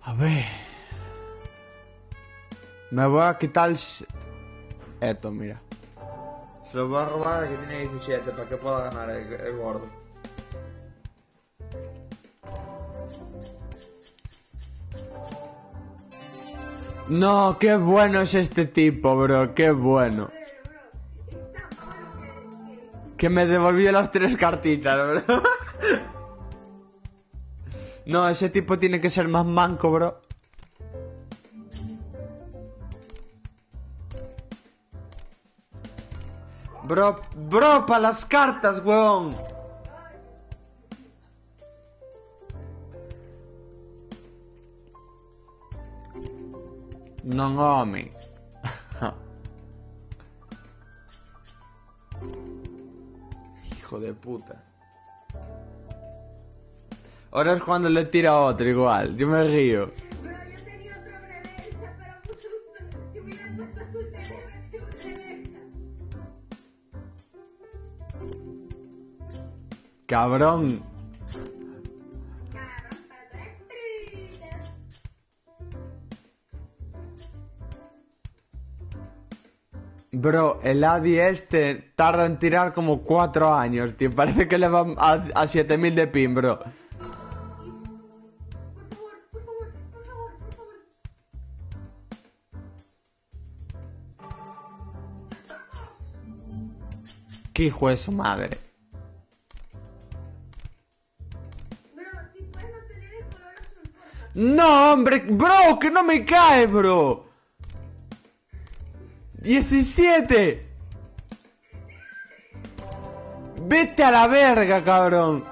A ver. Me voy a quitar esto, mira. Se lo voy a robar al que tiene 17 para que pueda ganar el gordo. No, qué bueno es este tipo, bro, qué bueno. Que me devolvió las 3 cartitas, bro. No, ese tipo tiene que ser más manco, bro. Bro, para las cartas, weón. No, hombre. Hijo de puta. Ahora es cuando le tira a otro igual. Yo me río. Bro, yo tenía otro reversa, pero puso si hubiera puesto azul, te le metí un reversa. Cabrón. Cabrón, pero tú eres triste. Bro, el Adi este tarda en tirar como 4 años, tío. Parece que le va a 7000 de pin, bro. Por favor. Qué hijo de su madre. Bro, si puedes no tener el color azul, porfa. No, hombre, bro, que no me cae, bro. 17. Vete a la verga, cabrón.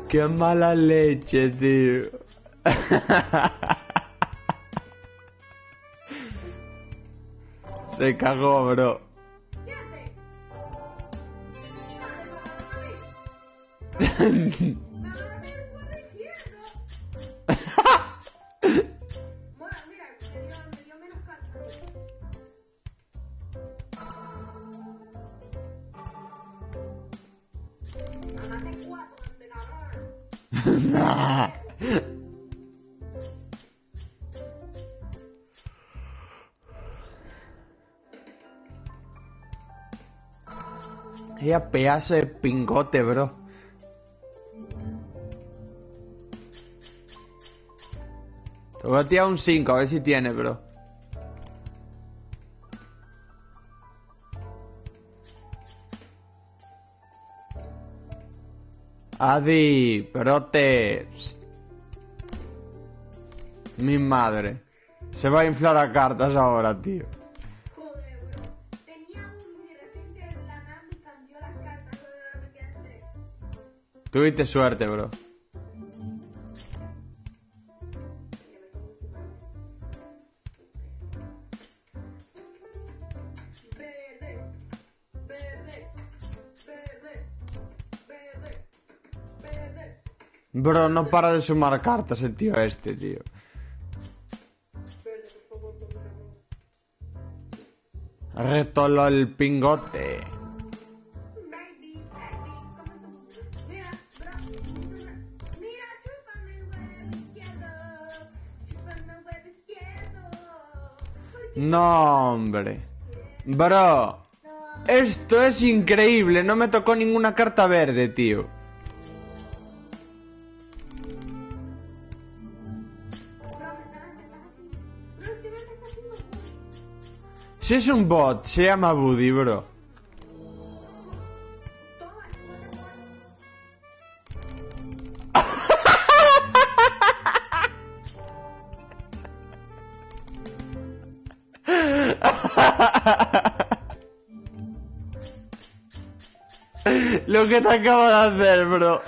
Qué mala leche, tío. Se cagó, bro. 7. Bueno, mira, me dio menos cartas. Ganaste 4, de cabrón. Nah. Ella pedazo de pingote, bro. Te voy a tirar un 5, a ver si tiene, bro. Adi, brote. Mi madre. Se va a inflar a cartas ahora, tío. Joder, bro. Tenía uno y de repente la Nami cambió las cartas, solo de me quedan 3. Tuviste suerte, bro. Bro, no para de sumar cartas el tío este, tío. Retolo el pingote. Baby, mira, bro, mira, chúpame el huevo izquierdo, chúpame el huevo izquierdo. No, hombre. Bro, esto es increíble. No me tocó ninguna carta verde, tío. Si es un bot, se llama Buddy, bro. Lo que te acabo de hacer, bro.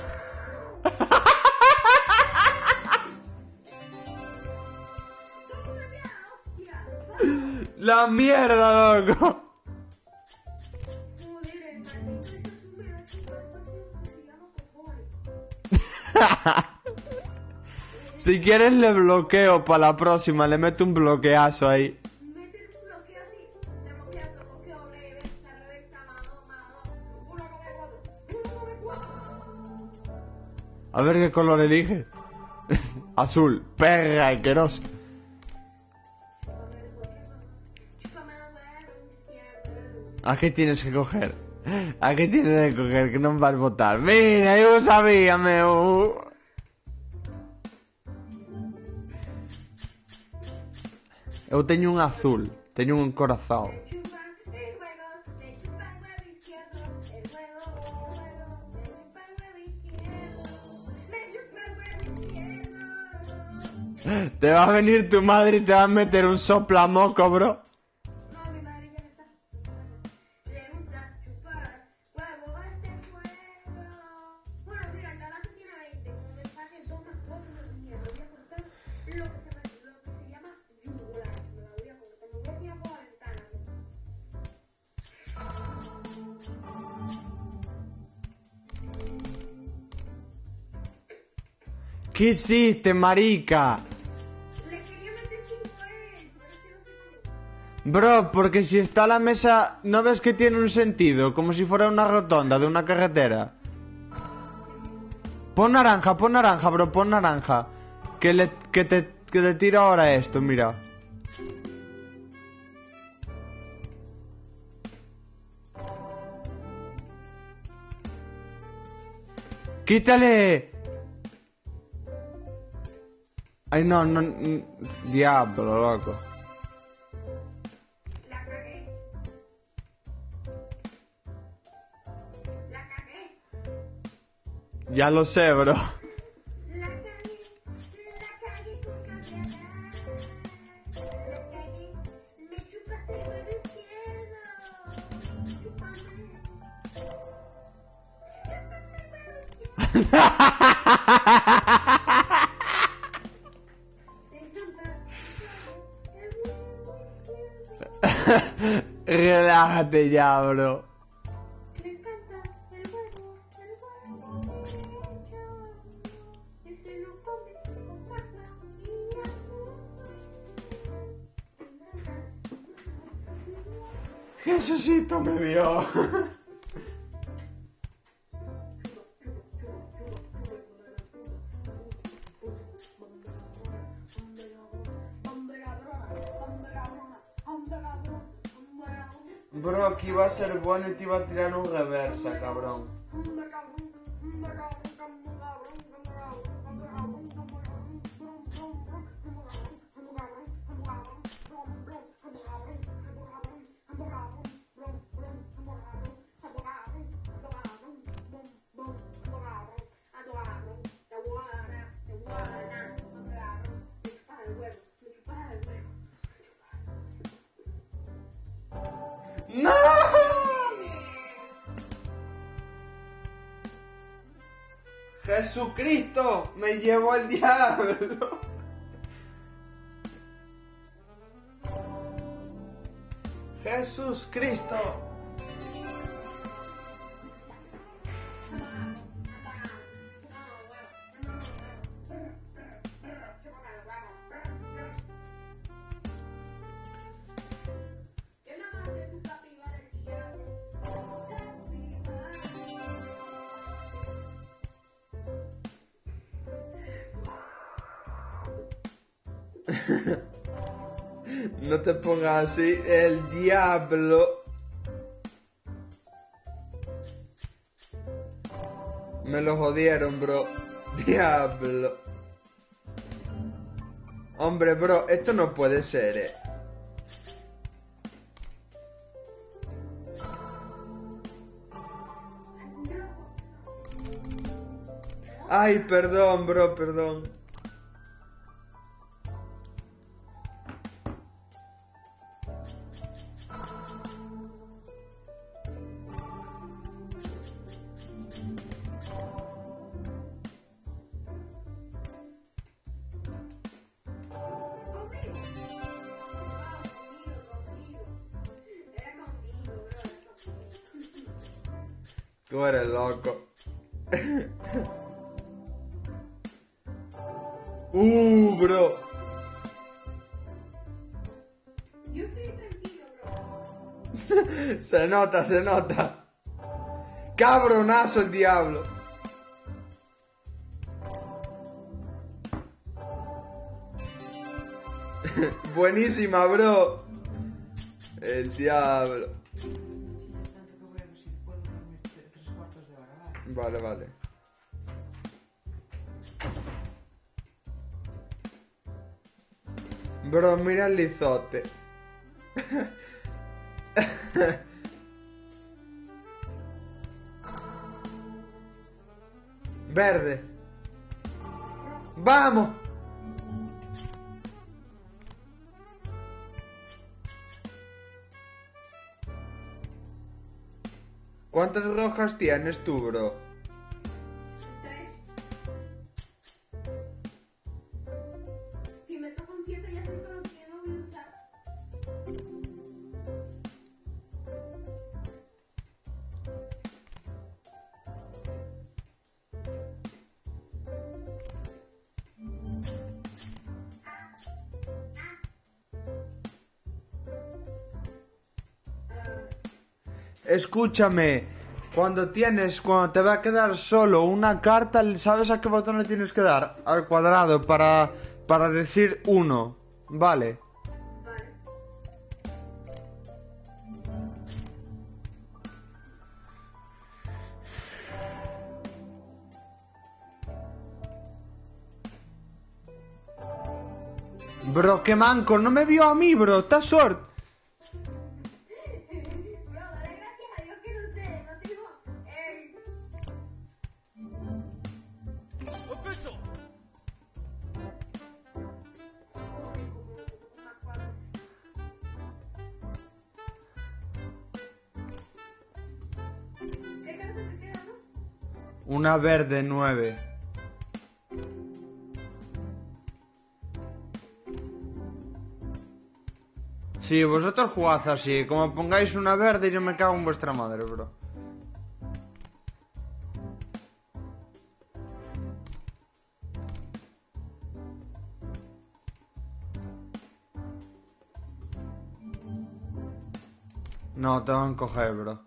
La mierda, loco. Si quieres le bloqueo para la próxima, le meto un bloqueazo ahí. Métele un bloqueo así, demasiado bloqueo, A ver qué color elige. Azul. Perra asquerosa. Chúpame el huevo izquierdo. ¿A qué tienes que coger? ¿A qué tienes que coger que no vas a votar? Mira, yo sabía, meu. Eu teño un azul. Teño un encorazado. Me chupa el huevo izquierdo. El huevo, me chupa el huevo izquierdo. Me chupa el huevo izquierdo. Te va a venir tu madre y te va a meter un soplamoco, bro. No, mi madre ya me está. Le gusta chupar huevo a este juego. Bueno, mira, el talazo tiene 20. Como me saque dos más fotos de mierda, voy a cortar lo que se llama yugular. Me la voy a cortar. Me voy a tirar por la ventana. ¿Qué hiciste, marica? Le quería meter 5 a él, pero es que no sé cómo. Bro, porque si está la mesa, ¿no ves que tiene un sentido? Como si fuera una rotonda de una carretera. Pon naranja, bro, pon naranja. Que te tiro ahora esto, mira. ¡Quítale! Ay, no, diablo, loco. La cagué. La cagué. Ya lo sé, bro. La cagué con cambiará. La cagué. Me chupas el huevo izquierdo. Chúpame. Chúpame el huevo izquierdo. Relájate ya, bro. Me encanta el huevo derecho. Que se lo come con pasta y azúcar. Jesucito me vio. Bro, aquí va a ser bueno y te iba a tirar un reversa, cabrón. ¡No! ¡Jesucristo! ¡Me llevó el diablo! ¡Jesús Cristo! Yo nada más sé tu capibara el diablo. No te pongas así, el diablo. Me lo jodieron, bro. Diablo. Hombre, bro, esto no puede ser, Ay, perdón, bro, perdón. Tú eres loco. Bro. Yo estoy tranquilo, bro. Se nota, se nota. Cabronazo el diablo. Buenísima, bro. El diablo. Tanto que voy a ver si puedo dormir 3 cuartos de hora, ¿vale? Vale, vale. Bro, mira el lizote. Verde. ¡Vamos! ¿Cuántas rojas tienes tú, bro? 3. Si me toco un 7 ya sé con lo que me voy a usar. Escúchame, cuando te va a quedar solo una carta, ¿sabes a qué botón le tienes que dar? Al cuadrado para decir 1, vale. Vale. Bro, qué manco, no me vio a mí, bro, está short. Bro, dale gracias a Dios que no sé, no tengo ¿Qué carta te queda, no? Una verde 9. Sí, vosotros jugad así, como pongáis una verde yo me cago en vuestra madre, bro. No, te van a coger, bro.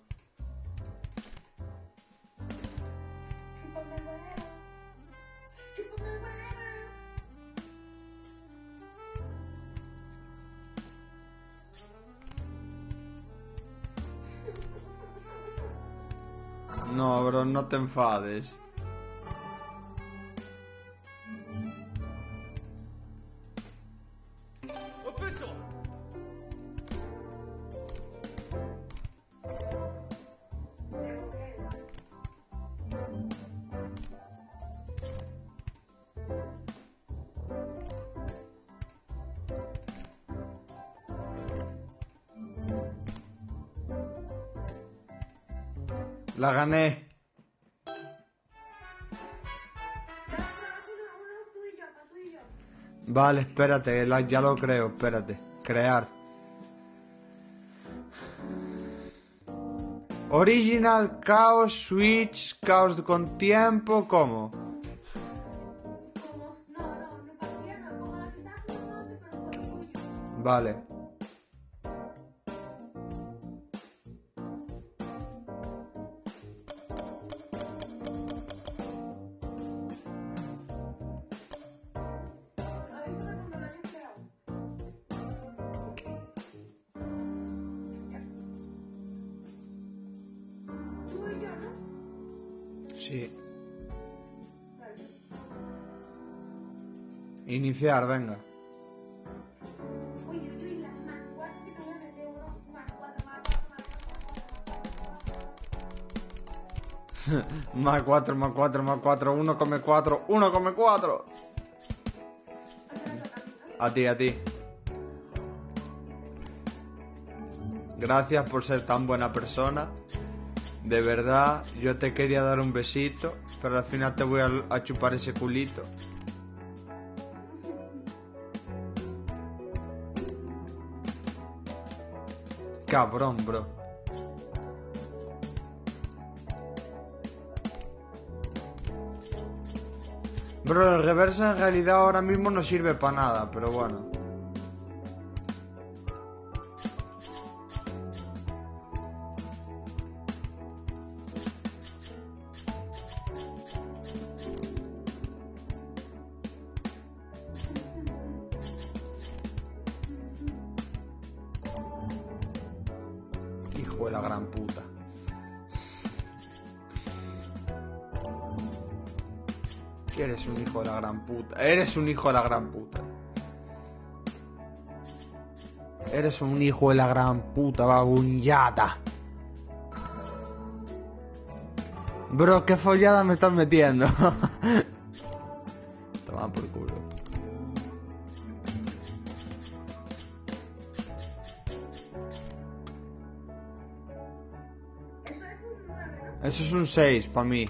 Chúpame el huevo. Chúpame el huevo. No, bro, no te enfades. La gané. Uno tú y yo, para tú y yo. Vale, espérate, ya lo creo, espérate. Crear. Original, Chaos, Switch, Caos con tiempo, ¿cómo? Como, no, partida no, como la que estás jugando, pero por lo tuyo. Vale. Avísame cuando lo hayas creado. Tú y yo, ¿no? Sí. Vale. Iniciar, venga. Uy, las más cuatro que te voy a meter unos más cuatro, Más 4, más 4, más 4, 1 come 4, 1 come 4. A ti, a ti. Gracias por ser tan buena persona. De verdad, yo te quería dar un besito, pero al final te voy a chupar ese culito. Cabrón, bro. Bro, el reversa en realidad ahora mismo no sirve para nada, pero bueno. hijo de la gran puta. Que eres un hijo de la gran puta. Eres un hijo de la gran puta. Eres un hijo de la gran puta, bagunyata. Bro, qué follada me estás metiendo. Toma por culo. Eso es un 9, ¿no? Eso es un 6 para mí.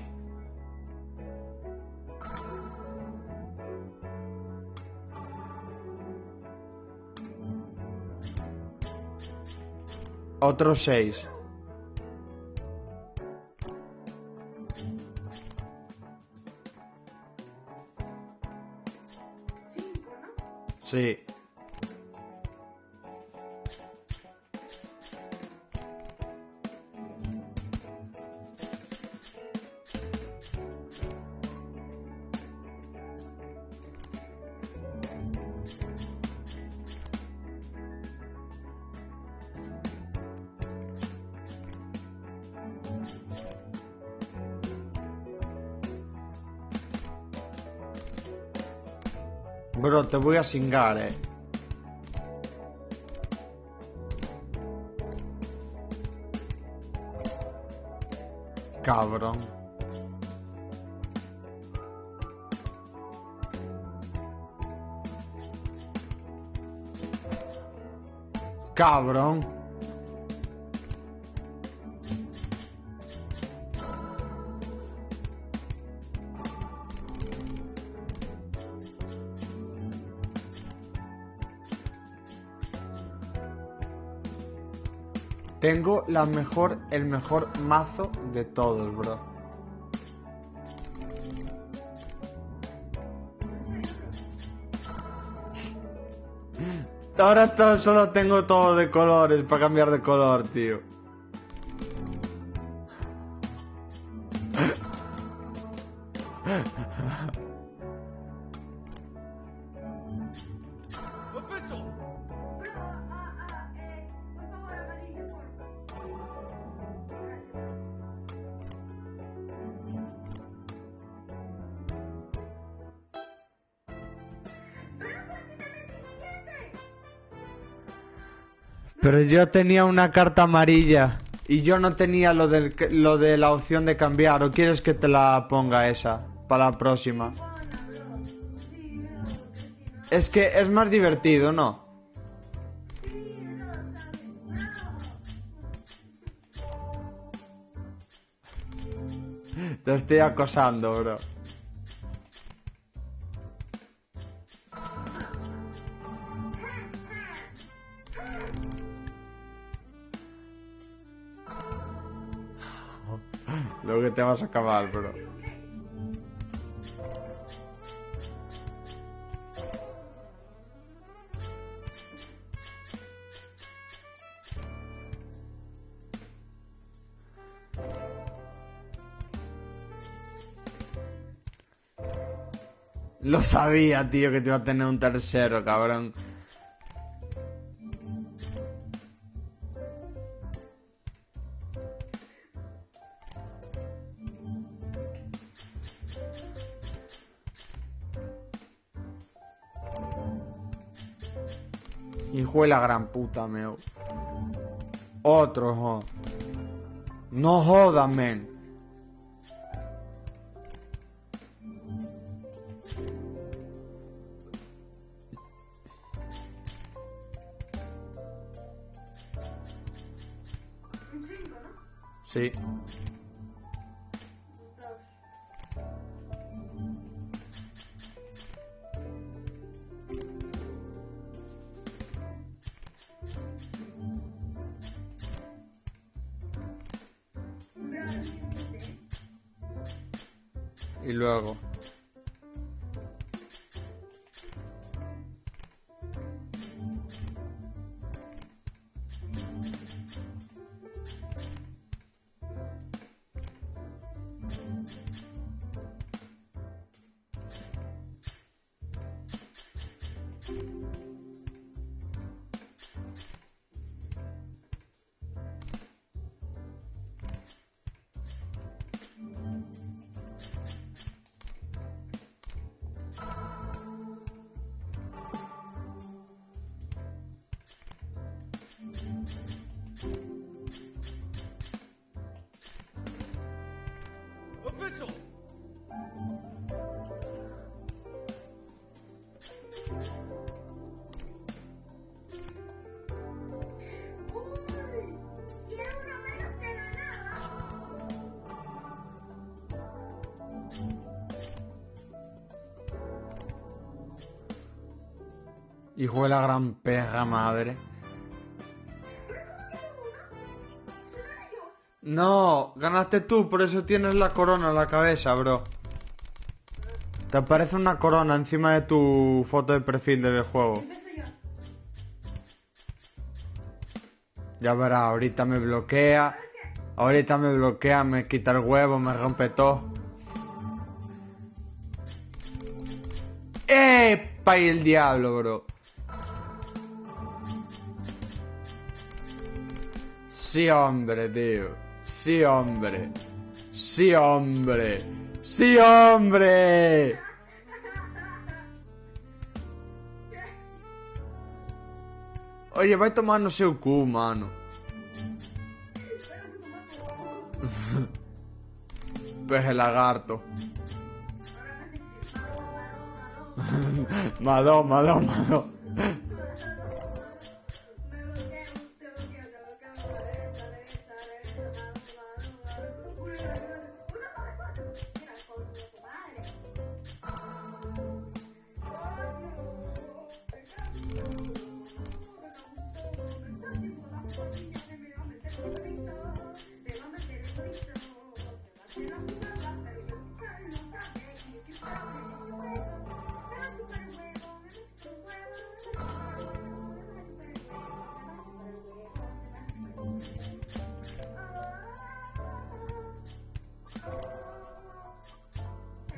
Otro 6. Cinco, ¿no? Sí. Bro, te voy a singar, Cabrón. Cabrón. Tengo el mejor mazo de todos, bro. Ahora solo tengo todo de colores para cambiar de color, tío. Bro, por favor, amarillo, porfa. Gracias. Pero por si te metí 7. Pero yo tenía una carta amarilla y yo no tenía lo de la opción de cambiar. ¿O quieres que te la ponga esa para la próxima? Bona, bro. Sí, bro, porque si no... Es que es más divertido, ¿no? Sí, bro, ¿sabes? Bro. Te estoy acosando, bro. Luego que te vas a acabar, bro. Lo sabía, tío, que te iba a tener un tercero, cabrón. Hijo de la gran puta, meo. Otro, jo. No jodas, men. Un 5, ¿no? Sí. 2. Bro, 17. Y luego. Hijo de la gran perra madre. No, ganaste tú, por eso tienes la corona en la cabeza, bro. Te aparece una corona encima de tu foto de perfil del juego. Empiezo yo. Ya verás, ahorita me bloquea. Ahorita me bloquea, me quita el huevo, me rompe todo. ¡Epa! Y el diablo, bro. Sí, hombre, tío. Sí, hombre. Sí, hombre. Sí, hombre. Oye, vai tomar no seu cu, mano. Peje lagarto. Madó, madó, madó.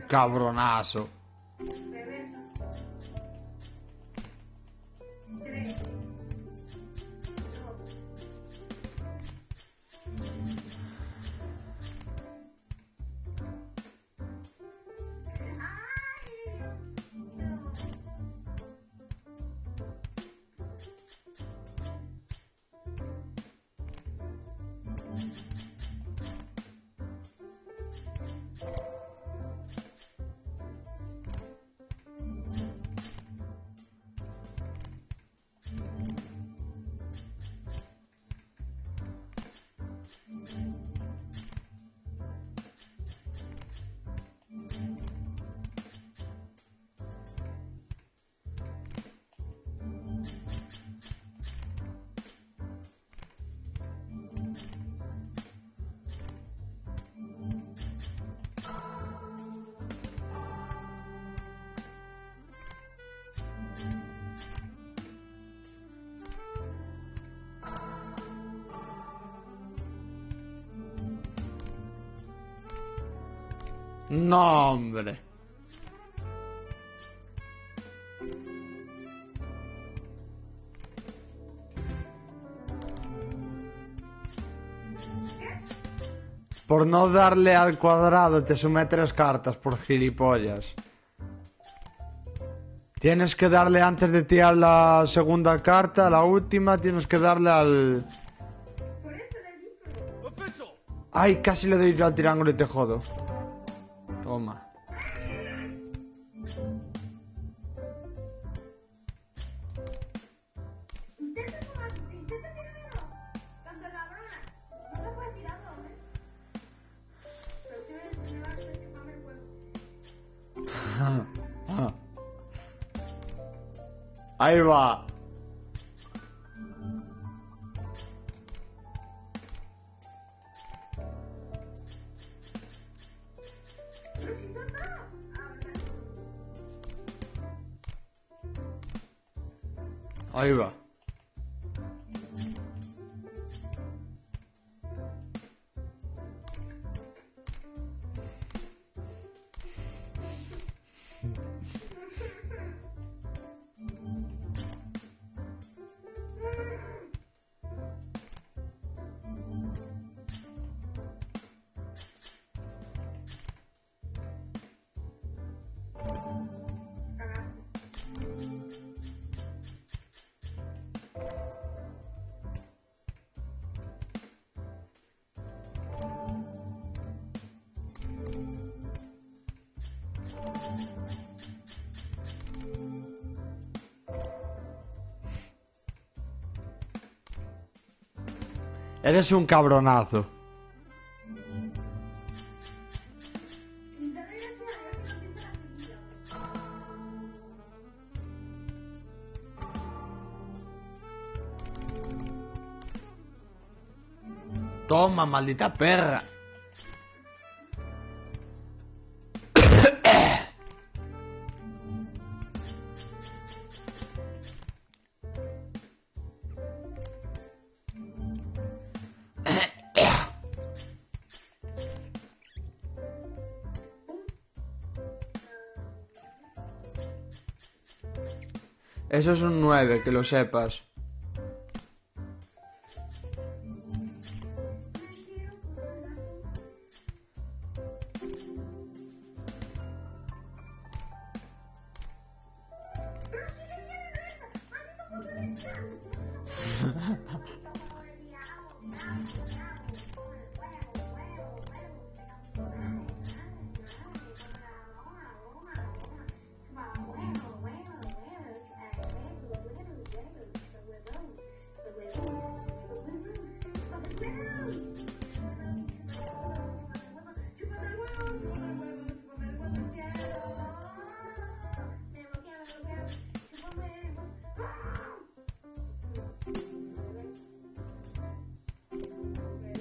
Cabronazo. No, hombre. Por no darle al cuadrado te sumé 3 cartas por gilipollas. Tienes que darle antes de tirar la segunda carta, la última, tienes que darle al... Por eso le digo. Ay, casi le doy yo al triángulo y te jodo. Toma. Intenta tirarlo. Tanto la brona. No lo puedes tirar dos, ¿eh? Pero si me va a hacer que mame el huevo. Ahí va. Pero si son dos. Ahí va. Eres un cabronazo. Intenta ir así, a ver si no empieza la seguida. Toma, maldita perra. Eso es un 9, que lo sepas.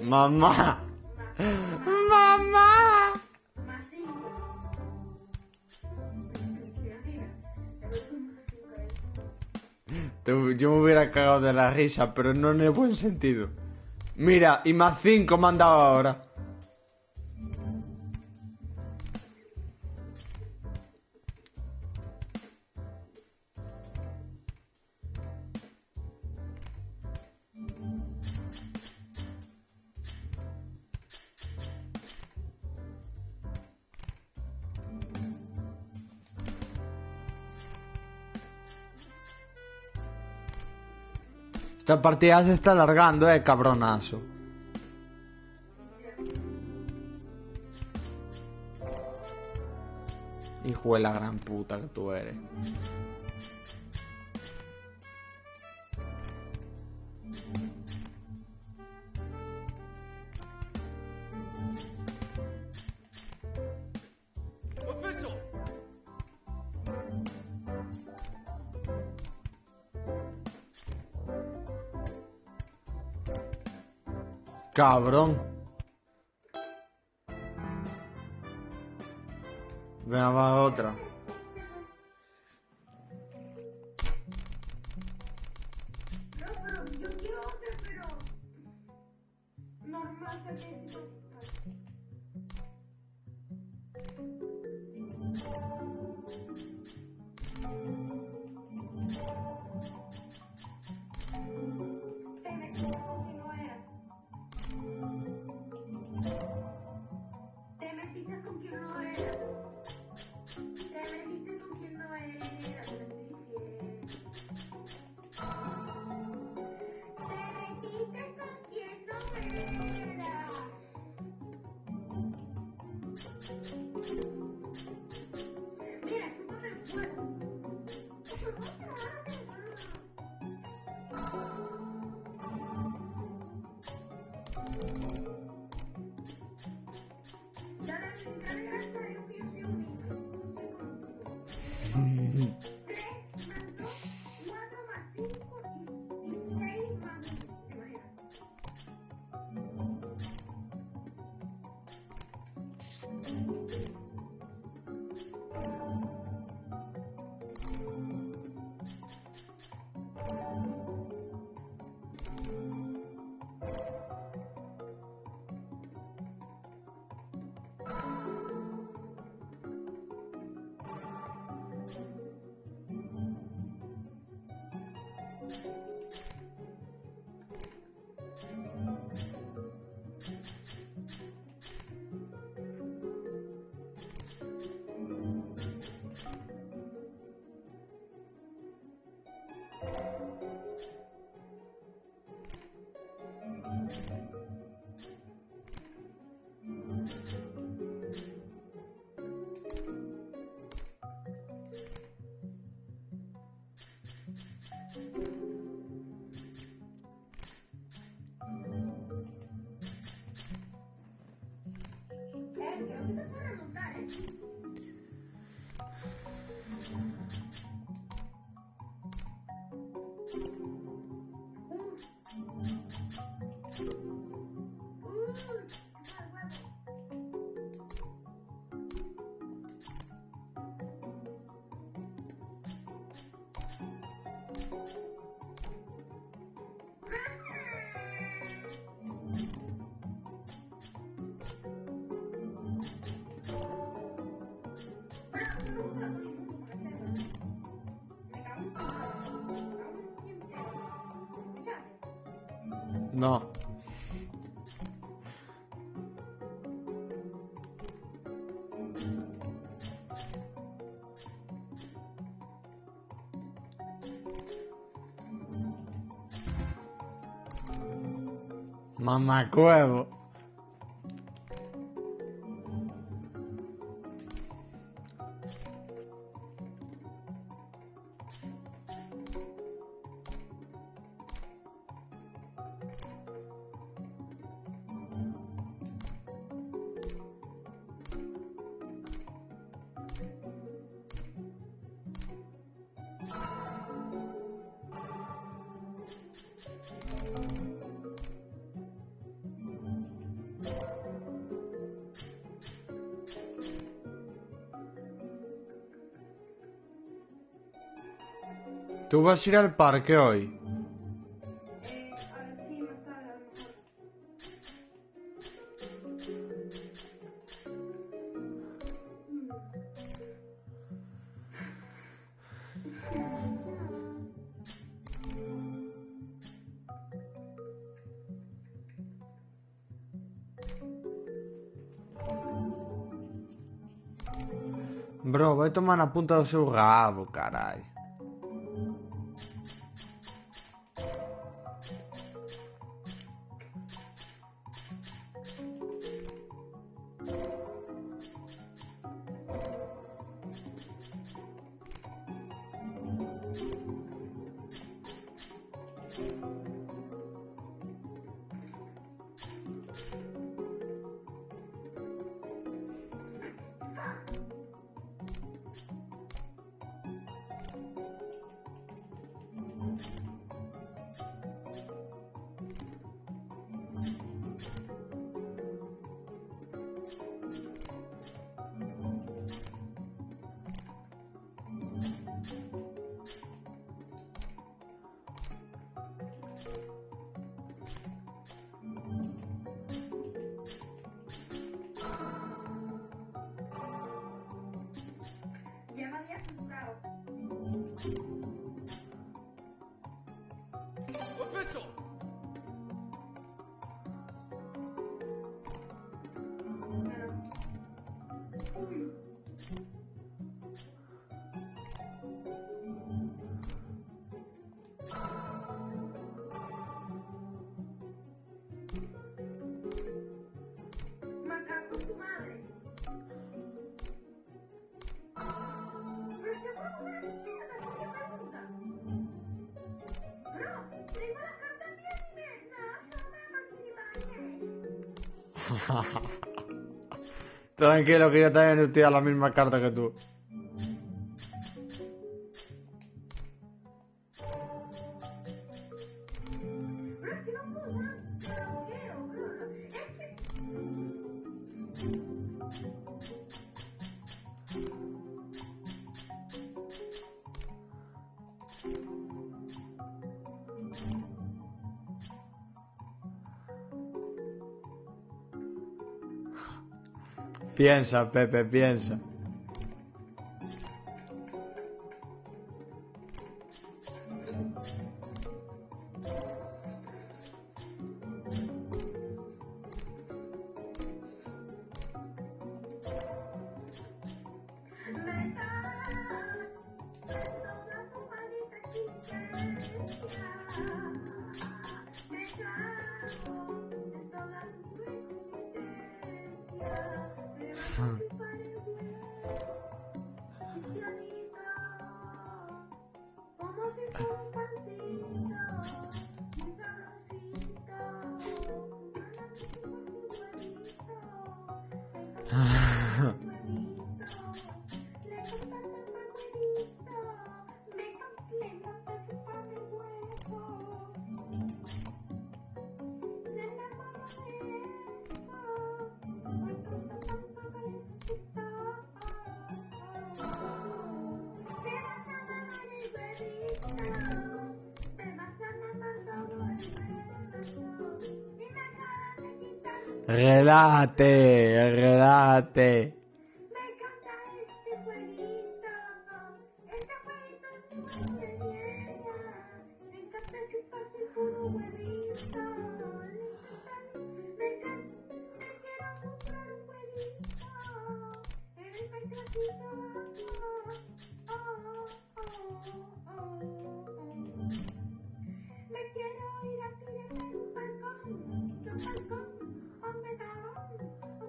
Mamá. Mamá. Más 5. Mira, te doy un más 5 Yo me hubiera cagado de la risa, pero no en el buen sentido. Mira, y más 5 me han dado ahora. Esta partida se está alargando, cabronazo. Hijo de la gran puta que tú eres. Cabrón. Venga, va otra. No, pero yo quiero otra, pero normal también. Te metiste con quien no era. Te metiste con quien no era. Te metiste con quien no era. Te estoy diciendo. Te metiste con quien no era. Mira, chúpame el huevo. Dale gracias a Dios que yo soy un niño. No sé cómo. 3 más 2, 4 más 5 y 6 más 1. Imagínate. No. Mamacuevo. ¿Tú vas a ir al parque hoy? A ver si más tarde a lo mejor. Bro, vai tomar na punta do seu rabo, carai. Ya me había asustado. Me cago en tu madre. Pero este juego es una mierda, ¿por qué pregunta? Bro, tengo las cartas bien y no, son Tranquilo que yo también estoy a la misma carta que tú. Pero es que no puedo usar bloqueo, bro. Es que... Piensa, Pepe, piensa. Me cago en toda tu maldita existencia. Me cago en toda tu existencia. Me vas a chupar el huevo, cristianito, como si fuera un pancito, muy sabrosito. Le encanta chupar huevito, le encanta chupar el huevo. Se enamora de eso, me encanta tanto calentito. Te vas a mamar el huevito, te vas a mamar todo el huevo. Y me acabas de quitar mi Relate, relate. Me encanta este jueguito es un juego de mierda. Me encanta chuparse el puro huevito.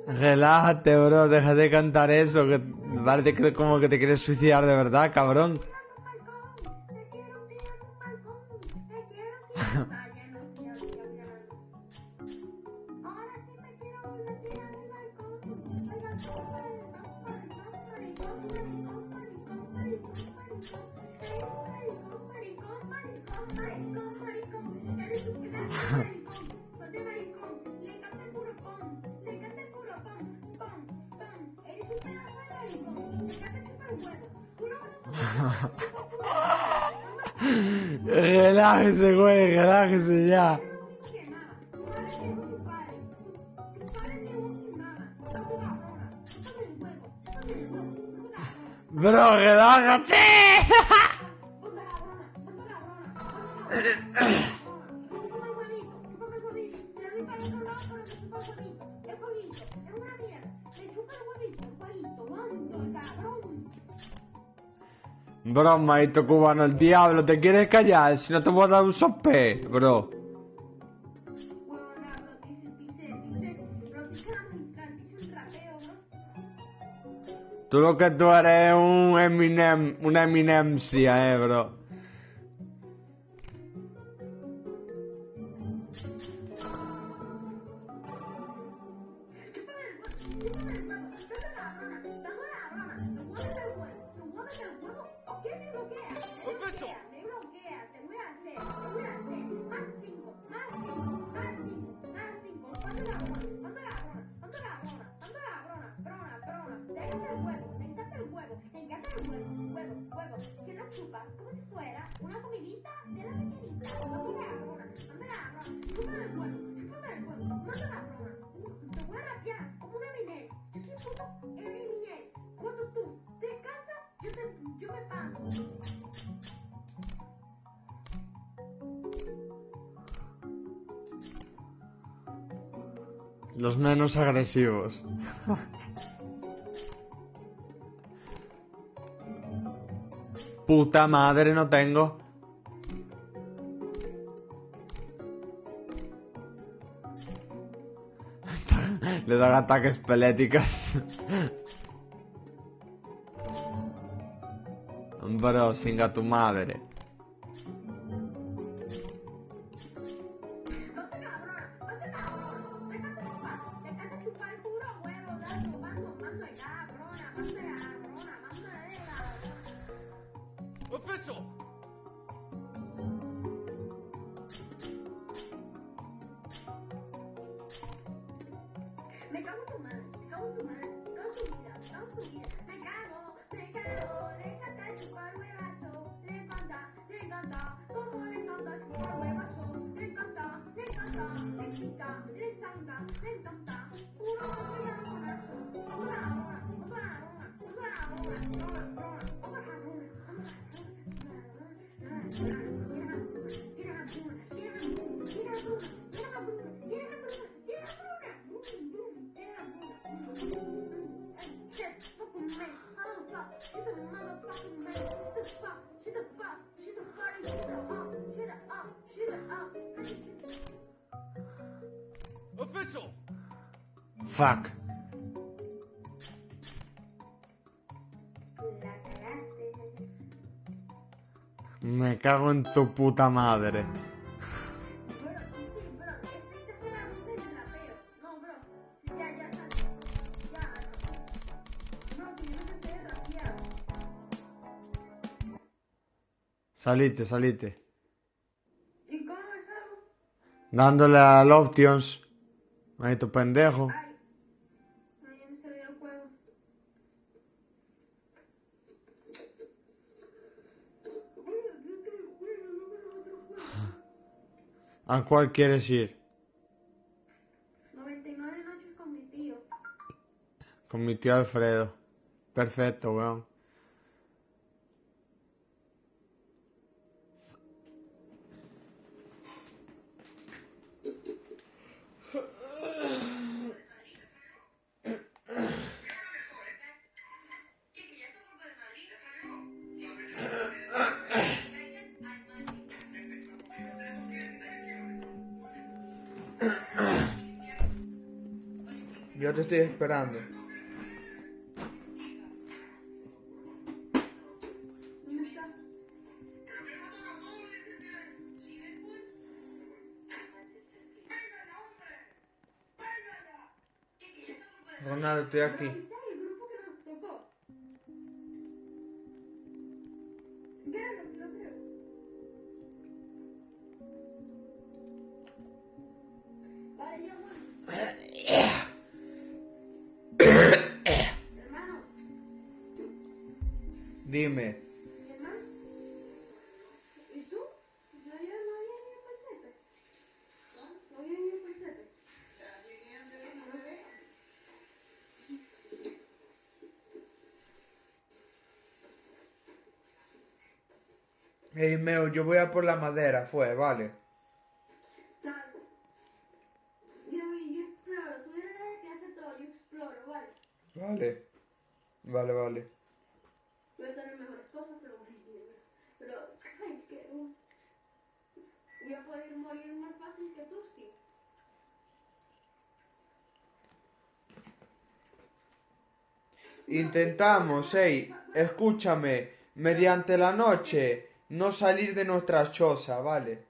Relájate, bro, deja de cantar eso, que parece que como que te quieres suicidar de verdad, cabrón. Relájese, güey, relájese ya. Bro, relájate. Bro, maito cubano, el diablo, ¿te quieres callar? Si no te voy a dar un sope, bro. Tú lo que tú eres un Eminem, una eminencia, bro. Los menos agresivos. Puta madre, no tengo. Le dan ataques peléticos. Bro, singa tu madre. Me cago en tu madre, me cago en tu madre, me cago en tu vida, me cago en tu vida, me cago, le encanta chupar huevazo, le encanta, como le encanta chupar huevazo, le encanta, le excita, le encanta, puro huevazo, Fuck. La cagaste. Me cago en tu puta madre. Bro, sí, bro, este solamente es rapeo. No, bro, sí, ya, sal. Ya, bro, que yo no sé rapear. Salite. ¿Y cómo me salgo? Dándole al options. Ahí tu pendejo. Ay, no, ya me salió el juego. ¿A cuál quieres ir? 99 noches con mi tío. Con mi tío Alfredo. Perfecto, weón. Yo te estoy esperando. ¿Dónde está? Ronaldo, estoy aquí. Ahí está el grupo que nos tocó. Grábalo, lo creo. Vale, yo voy. Hermano, Dime. hermano. ¿Y tú? ¿No había ido por el césped? ¿No había ido por el césped? Hey, Meo, yo voy a por la madera, vale. Tal. Yo exploro. Tú eres el que hace todo. Yo exploro, ¿vale? Vale. Voy a tener mejores cosas, pero ay, que voy a poder morir más fácil que tú, sí. Intentamos, escúchame, mediante la noche, no salir de nuestra choza, ¿vale?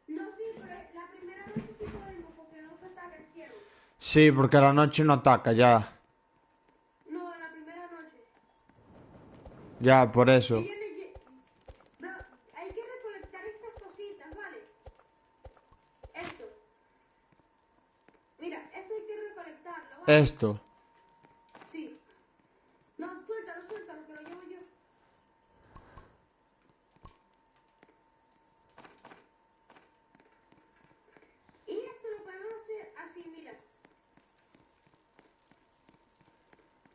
No, sí, pero la primera noche sí podemos, porque no ataca el cielo. Sí, porque la noche no ataca, ya. No, en la primera noche. Ya, por eso. Bro, hay que recolectar estas cositas, ¿vale? Esto. Mira, esto hay que recolectarlo, ¿vale? Esto. Sí. No, suéltalo, que lo llevo yo. Y esto lo podemos hacer así, mira.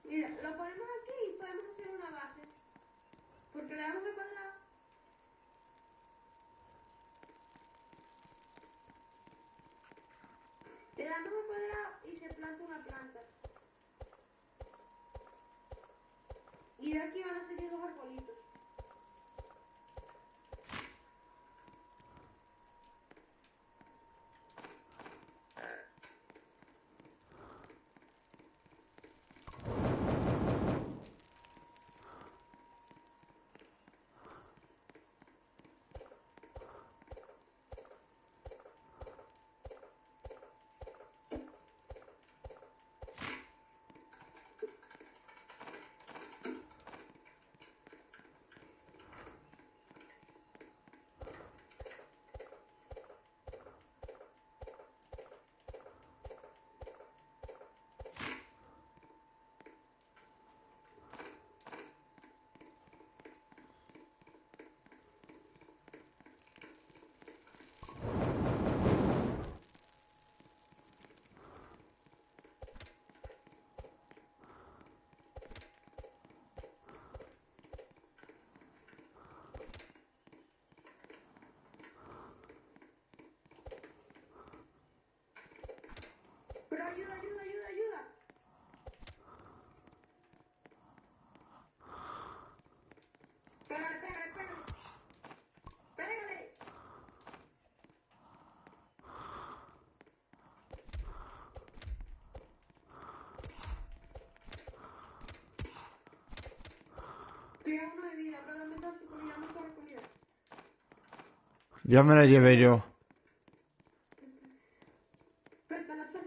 Mira, lo ponemos aquí y podemos hacer una base. Porque le damos al cuadrado. Le damos al cuadrado y se planta una planta. Y de aquí van a salir dos arbolitos. Pero ayuda. Pégale. Pégale. Pega uno de vida, probablemente así porque ya no corre comida. Ya me la llevé yo. Suéltala, rápido.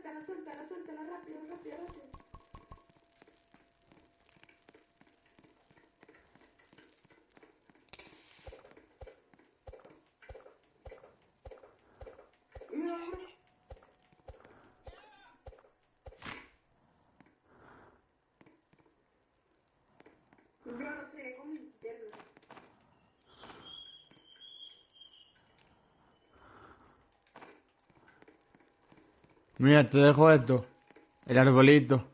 No, yo no sé, con mi interno. Mira, te dejo esto. El arbolito.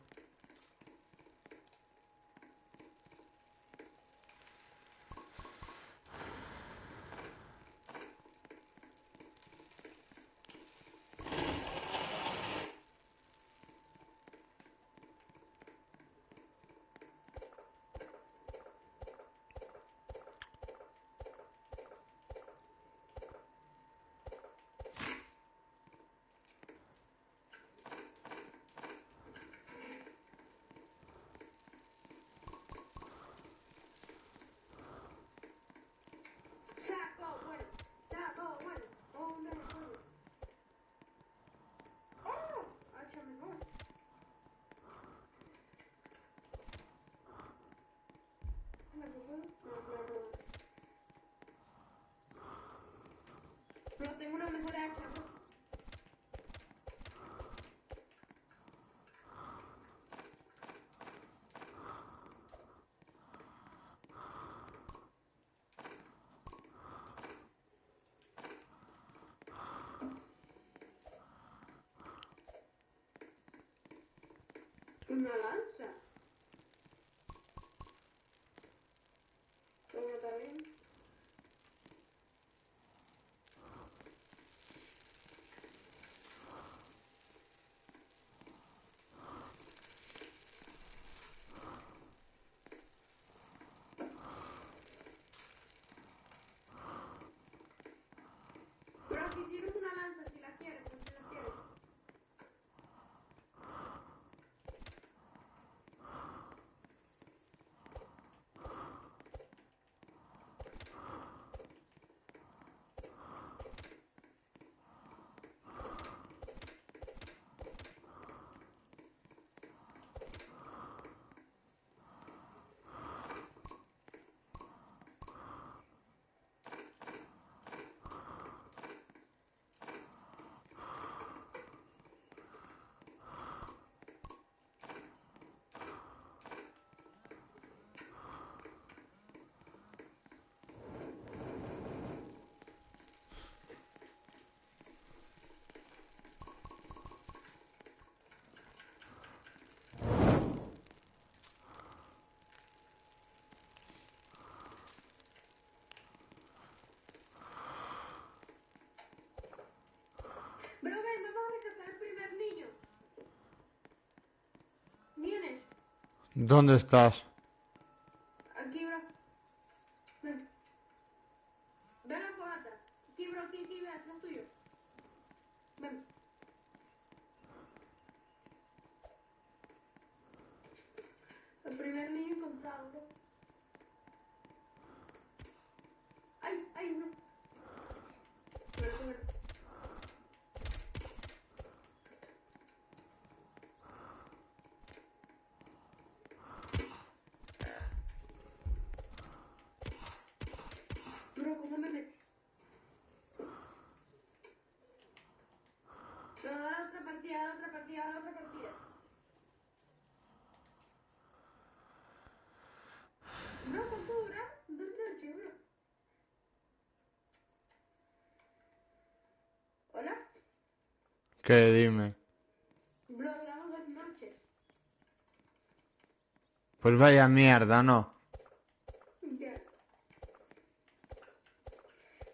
Una lanza. Bueno, está bien. Pero aquí tienes una lanza si la quieres, pues si la quieres. Bro, ven, vamos a rescatar al primer niño. ¿Vienes? ¿Dónde estás? Aquí, bro. Ven. Ven a la fogata. Aquí, bro, aquí, ve, atrás tuyo. Ven. El primer niño encontrado, bro. Ay, ay, no. Muerto, muerto. Bro, ¿cómo me metí? No, a la otra partida, a la otra partida, a la otra partida. Bro, ¿cuánto dura? 2 noches, bro. ¿Hola? ¿Qué? Dime. Bro, duramos 2 noches. Pues vaya mierda, ¿no? Ya.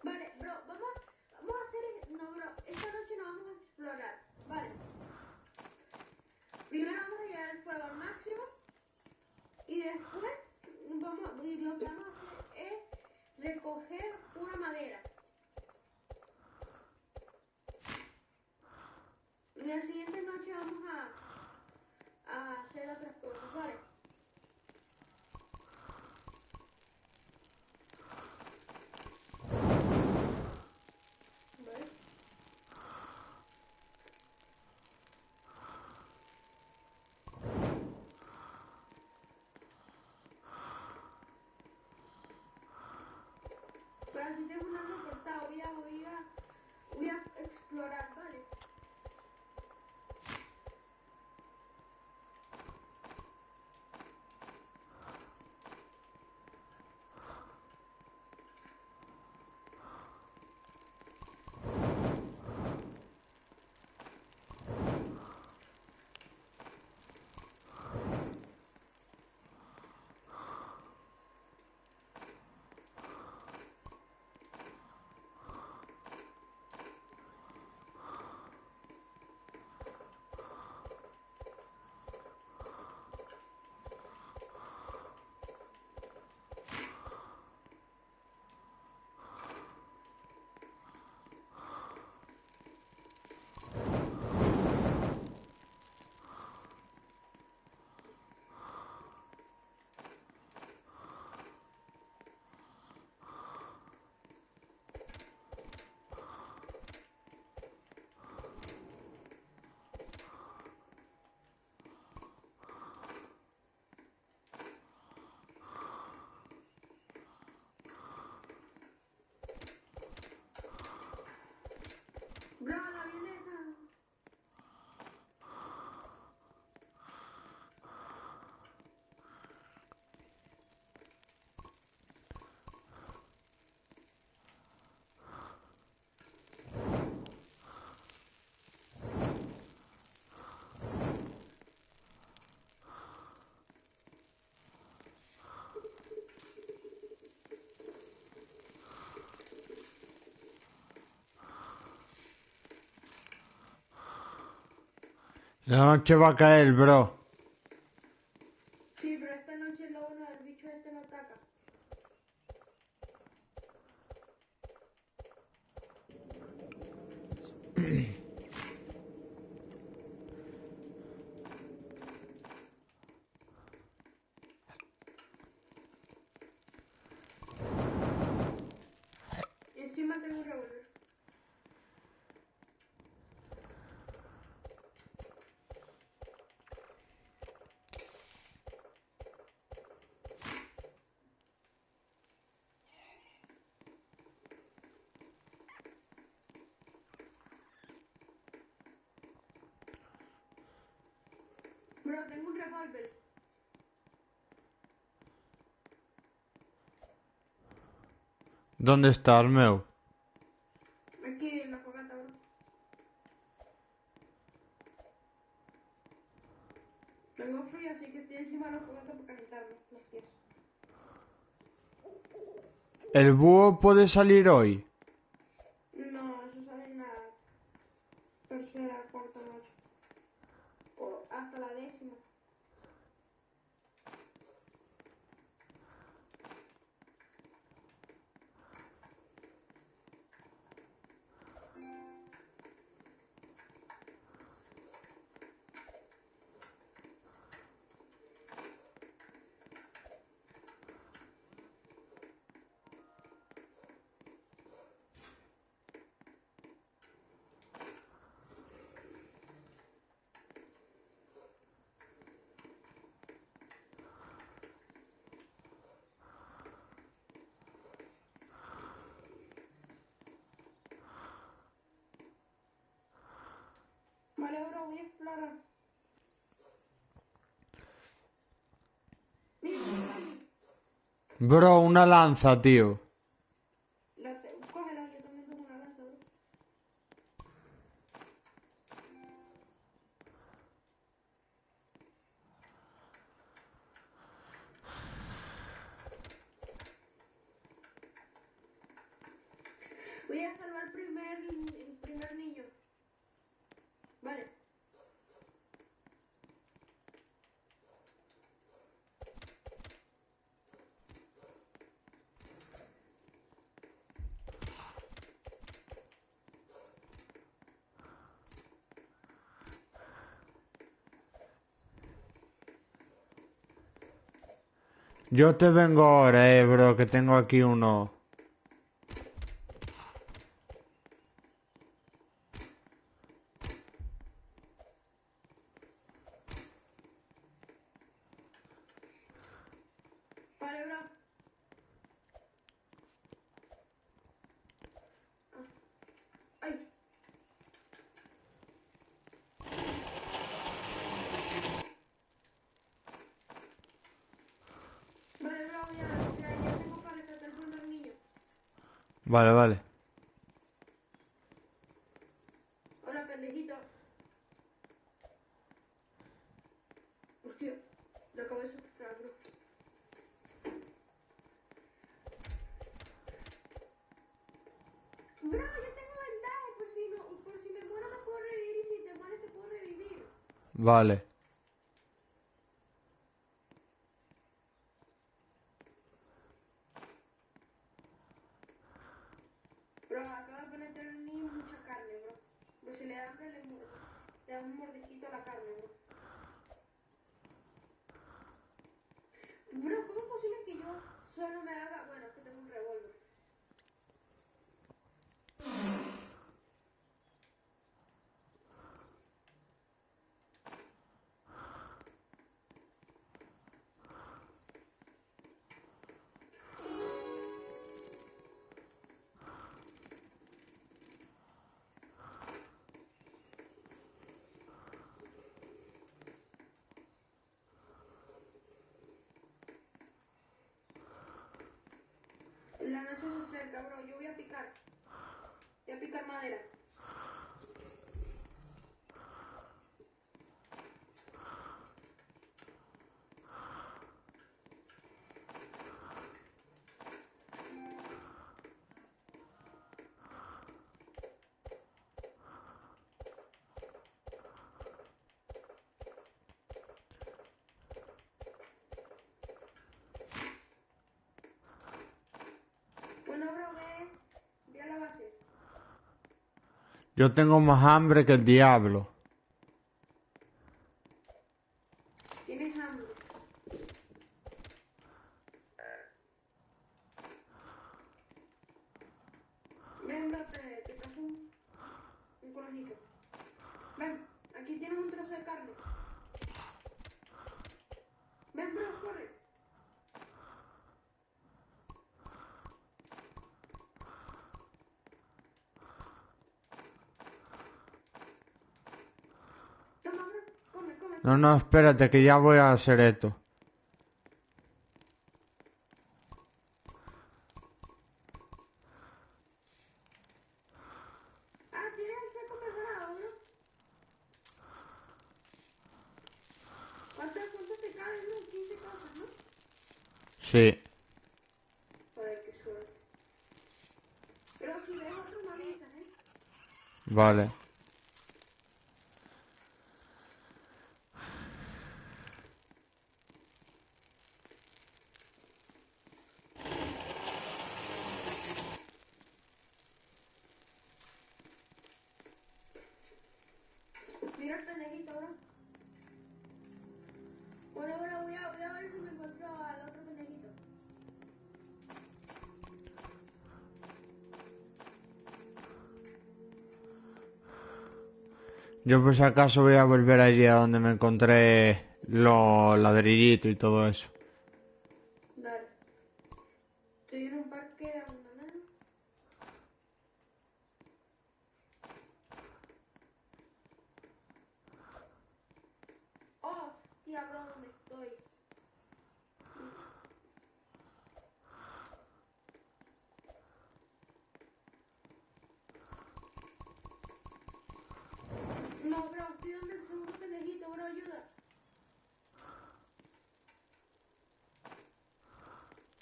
Vale, bro, vamos a hacer... No, bro, esta noche no vamos a explorar. Vale. Primero vamos a llevar el fuego al máximo. Y después y lo que vamos a hacer es recoger pura madera. Y la siguiente noche vamos a hacer otras cosas, ¿vale? ¿Vale? Pero si tengo un arma cortada, voy a explorar, ¿vale? La noche va a caer, bro. Sí, pero esta noche el lobo no, el bicho este no ataca. Y encima tengo un revólver. Bro, tengo un revólver. ¿Dónde estás, meu? Aquí en la fogata, bro. Tengo frío, así que estoy encima de la fogata para calentarme los pies. ¿El búho puede salir hoy? No, eso sale en la tercera, cuarta noche. O hasta la 10ª. Vale, bro, voy a explorar. Mira, Bro, una lanza, tío. cógela, yo también tengo una lanza, bro. Voy a salvar el primer niño. Vale. Yo te vengo ahora, bro, que tengo aquí uno. Vale, bro. Ay. Vale, bro, ya tengo para rescatar el primer niño. Vale, vale. Hola, pendejito. Hostia, lo acabo de secuestrar, bro. Bro, yo tengo ventaja, por si me muero me puedo revivir y si te mueres te puedo revivir. Vale. Bro, acabo de poner al niño mucha carne, bro. Pero si le da hambre, le da un mordisquito a la carne, bro. Bro, ¿cómo es posible que yo solo me haga... Bueno, es que tengo un revólver. La noche se acerca, bro. Yo voy a picar. Voy a picar madera. Yo tengo más hambre que el diablo. Tienes hambre. Ven, bro, te trajo un conejito. Ven, aquí tienes un trozo de carne. Ven, bro, corre. Toma, bro, come, come. No, no, espérate que ya voy a hacer esto. Ah, tienes el seco mejorado, bro. ¿Cuánto te caben, no? 15 cosas, ¿no? Sí, Joder, qué suerte. Pero si ves otro me avisas, ¿eh? vale. Mira el pendejito, bro. Bueno, bro, voy a ver si me encuentro al otro pendejito. Yo por si acaso voy a volver allí a donde me encontré los ladrillitos y todo eso. Dale. Estoy en un parque abandonado. Oh, hostia, bro, ¿dónde estoy? No, bro, estoy donde el segundo pendejito, bro, ayuda.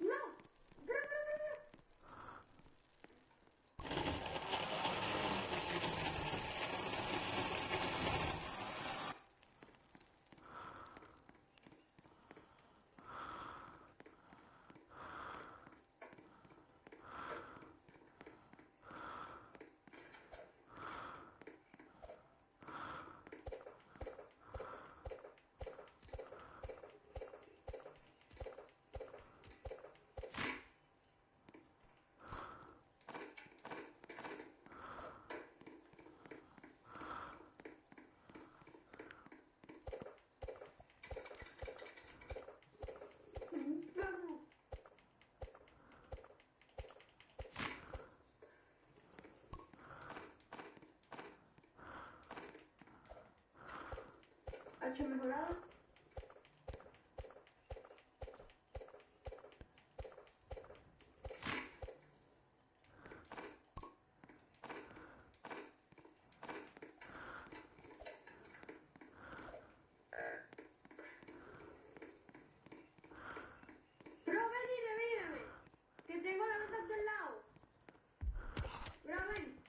No, bro. Vamos. ¿H mejorado? Bro, ven y revíveme. Que tengo la venta del lado. Bro, ven.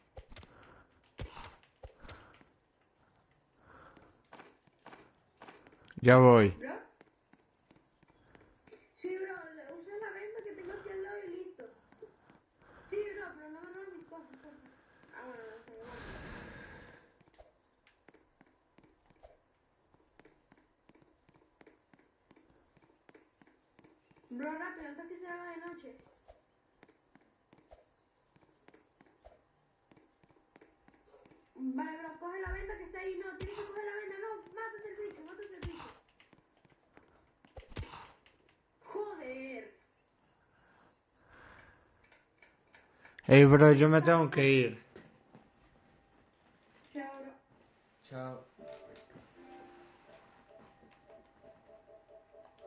Ya voy. ¿Bro? Sí, bro, usa la venta que tengo aquí al lado y listo. Sí, bro, pero no me robes mis cosas, porfa. Ah, bueno, no sé, bueno. Bro, rápido, antes que se haga de noche. Vale, bro, coge la venda que está ahí. No, tienes que coger la venda. No, mátate el bicho, mátate el bicho. Joder. Ey, bro, yo me tengo que ir. Chao, bro. Chao.